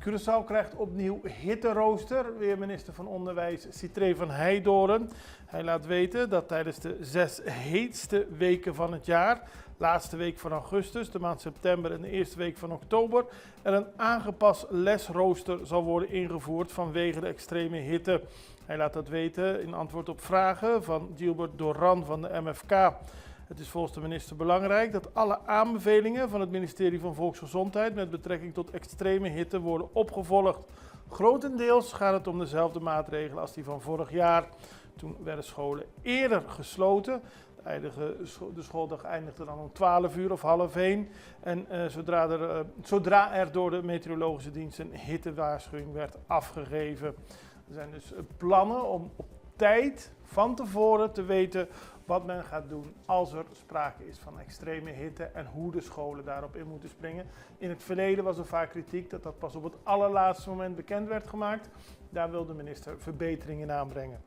Curaçao krijgt opnieuw hitterooster. Weer minister van Onderwijs Citré van Heijdorren. Hij laat weten dat tijdens de 6 heetste weken van het jaar, laatste week van augustus, de maand september en de eerste week van oktober, er een aangepast lesrooster zal worden ingevoerd vanwege de extreme hitte. Hij laat dat weten in antwoord op vragen van Gilbert Doran van de MFK. Het is volgens de minister belangrijk dat alle aanbevelingen van het ministerie van Volksgezondheid met betrekking tot extreme hitte worden opgevolgd. Grotendeels gaat het om dezelfde maatregelen als die van vorig jaar. Toen werden scholen eerder gesloten. De schooldag eindigde dan om 12 uur of 12:30. En zodra er door de meteorologische dienst een hittewaarschuwing werd afgegeven. Er zijn dus plannen om op tijd van tevoren te weten wat men gaat doen als er sprake is van extreme hitte en hoe de scholen daarop in moeten springen. In het verleden was er vaak kritiek dat dat pas op het allerlaatste moment bekend werd gemaakt. Daar wil de minister verbeteringen in aanbrengen.